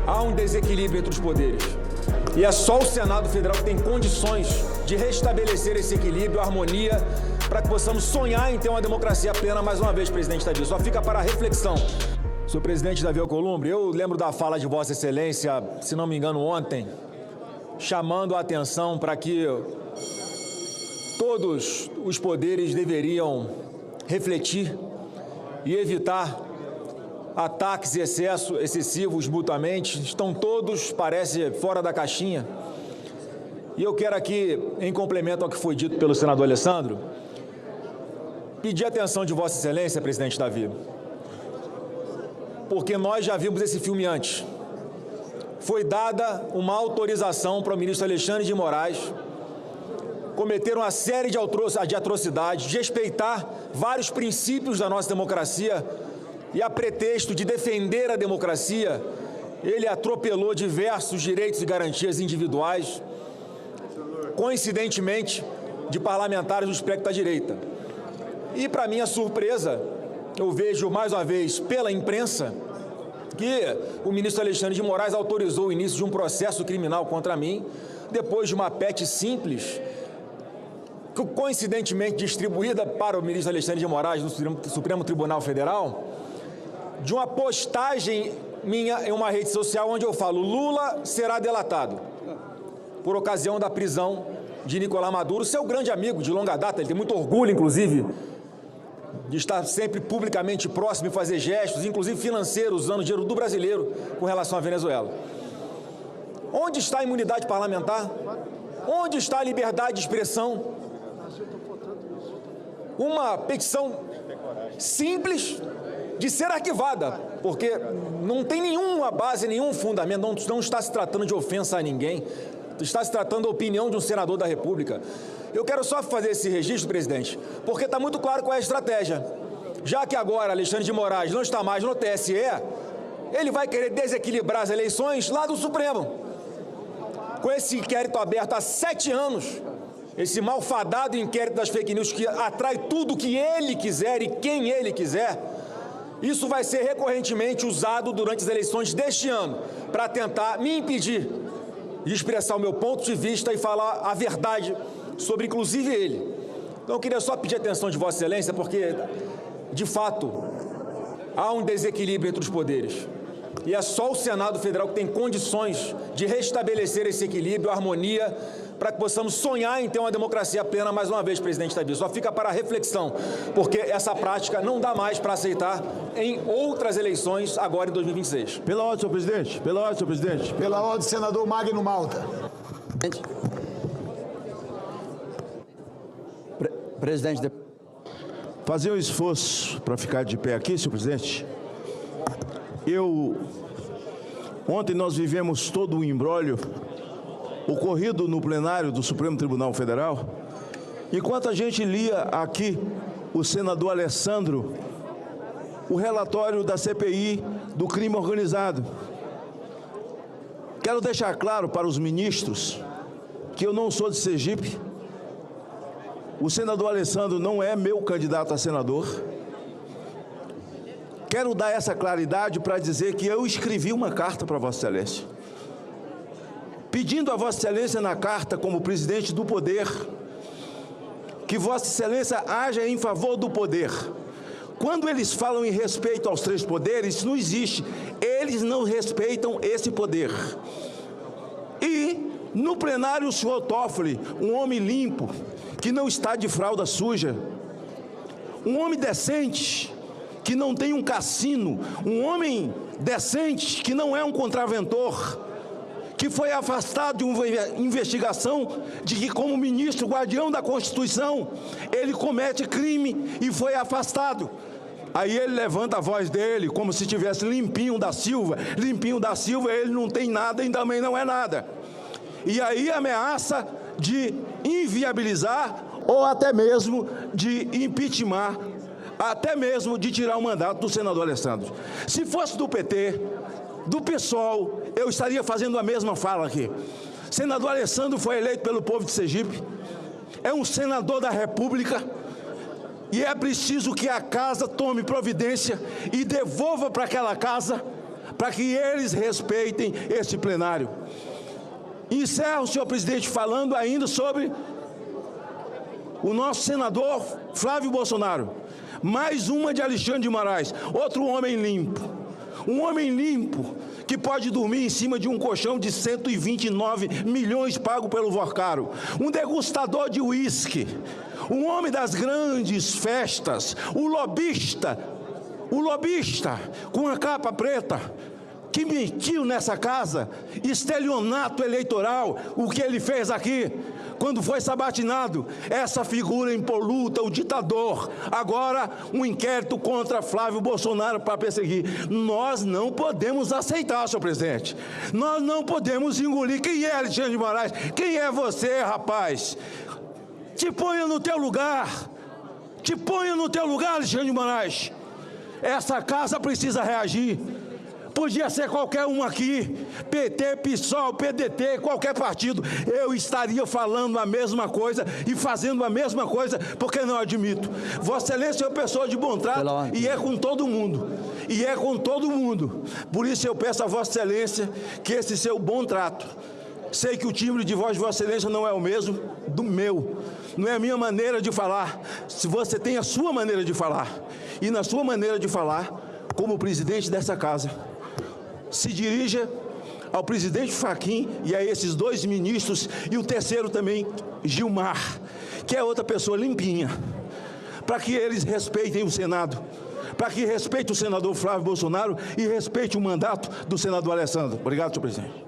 Há um desequilíbrio entre os poderes. E é só o Senado Federal que tem condições de restabelecer esse equilíbrio, a harmonia, para que possamos sonhar em ter uma democracia plena mais uma vez, presidente Davi. Só fica para a reflexão. Senhor presidente Davi Alcolumbre, eu lembro da fala de Vossa Excelência, se não me engano, ontem, chamando a atenção para que todos os poderes deveriam refletir e evitar ataques e excessos excessivos mutuamente. Estão todos, parece, fora da caixinha. E eu quero aqui, em complemento ao que foi dito pelo senador Alessandro, pedir a atenção de Vossa Excelência, presidente Davi, porque nós já vimos esse filme antes. Foi dada uma autorização para o ministro Alexandre de Moraes cometer uma série de atrocidades, desrespeitar vários princípios da nossa democracia, e a pretexto de defender a democracia, ele atropelou diversos direitos e garantias individuais, coincidentemente, de parlamentares do espectro da direita. E, para minha surpresa, eu vejo mais uma vez pela imprensa que o ministro Alexandre de Moraes autorizou o início de um processo criminal contra mim, depois de uma PEC simples, coincidentemente distribuída para o ministro Alexandre de Moraes no Supremo Tribunal Federal, de uma postagem minha em uma rede social onde eu falo: Lula será delatado, por ocasião da prisão de Nicolás Maduro, seu grande amigo de longa data. Ele tem muito orgulho, inclusive, de estar sempre publicamente próximo e fazer gestos, inclusive financeiros, usando o dinheiro do brasileiro com relação à Venezuela. Onde está a imunidade parlamentar? Onde está a liberdade de expressão? Uma petição simples de ser arquivada, porque não tem nenhuma base, nenhum fundamento, não está se tratando de ofensa a ninguém, está se tratando da opinião de um senador da República. Eu quero só fazer esse registro, presidente, porque está muito claro qual é a estratégia. Já que agora Alexandre de Moraes não está mais no TSE, ele vai querer desequilibrar as eleições lá do Supremo. Com esse inquérito aberto há 7 anos, esse malfadado inquérito das fake news que atrai tudo que ele quiser e quem ele quiser, isso vai ser recorrentemente usado durante as eleições deste ano para tentar me impedir de expressar o meu ponto de vista e falar a verdade sobre, inclusive, ele. Então, eu queria só pedir a atenção de Vossa Excelência, porque, de fato, há um desequilíbrio entre os poderes. E é só o Senado Federal que tem condições de restabelecer esse equilíbrio, a harmonia, para que possamos sonhar em ter uma democracia plena mais uma vez, presidente Davi. Só fica para a reflexão, porque essa prática não dá mais para aceitar em outras eleições agora em 2026. Pela ordem, senhor presidente. Pela ordem, senhor presidente. Pela ordem, senador Magno Malta. Presidente. Fazer um esforço para ficar de pé aqui, senhor presidente. Ontem nós vivemos todo o imbróglio ocorrido no plenário do Supremo Tribunal Federal, enquanto a gente lia aqui o senador Alessandro, o relatório da CPI do crime organizado. Quero deixar claro para os ministros que eu não sou de Sergipe, o senador Alessandro não é meu candidato a senador. Quero dar essa claridade para dizer que eu escrevi uma carta para Vossa Excelência, pedindo a Vossa Excelência na carta, como presidente do poder, que Vossa Excelência haja em favor do poder. Quando eles falam em respeito aos 3 poderes, não existe. Eles não respeitam esse poder. E, no plenário, o senhor Toffoli, um homem limpo, que não está de fralda suja, um homem decente, que não tem um cassino, um homem decente, que não é um contraventor, que foi afastado de uma investigação de que, como ministro guardião da Constituição, ele comete crime e foi afastado. Aí ele levanta a voz dele como se tivesse Limpinho da Silva. Limpinho da Silva, ele não tem nada e também não é nada. E aí ameaça de inviabilizar ou até mesmo de impeachment, até mesmo de tirar o mandato do senador Alessandro. Se fosse do PT, do PSOL, eu estaria fazendo a mesma fala aqui. Senador Alessandro foi eleito pelo povo de Sergipe, é um senador da República, e é preciso que a casa tome providência e devolva para aquela casa, para que eles respeitem este plenário. Encerro, senhor presidente, falando ainda sobre o nosso senador Flávio Bolsonaro. Mais uma de Alexandre de Moraes, outro homem limpo. Um homem limpo que pode dormir em cima de um colchão de 129 milhões pago pelo Vorcaro. Um degustador de uísque. Um homem das grandes festas. O lobista com a capa preta, que mentiu nessa casa, estelionato eleitoral, o que ele fez aqui, quando foi sabatinado, essa figura impoluta, o ditador, agora um inquérito contra Flávio Bolsonaro para perseguir. Nós não podemos aceitar, senhor presidente, nós não podemos engolir. Quem é Alexandre de Moraes? Quem é você, rapaz? Te ponha no teu lugar, Alexandre de Moraes. Essa casa precisa reagir. Podia ser qualquer um aqui, PT, PSOL, PDT, qualquer partido, eu estaria falando a mesma coisa e fazendo a mesma coisa, porque não admito. Vossa Excelência é uma pessoa de bom trato e é com todo mundo. Por isso eu peço a Vossa Excelência que esse seu bom trato, sei que o timbre de voz de Vossa Excelência não é o mesmo do meu, não é a minha maneira de falar. Se você tem a sua maneira de falar, e na sua maneira de falar, como presidente dessa casa, se dirija ao presidente Fachin e a esses dois ministros, e o terceiro também, Gilmar, que é outra pessoa limpinha, para que eles respeitem o Senado, para que respeitem o senador Flávio Bolsonaro e respeitem o mandato do senador Alessandro. Obrigado, senhor presidente.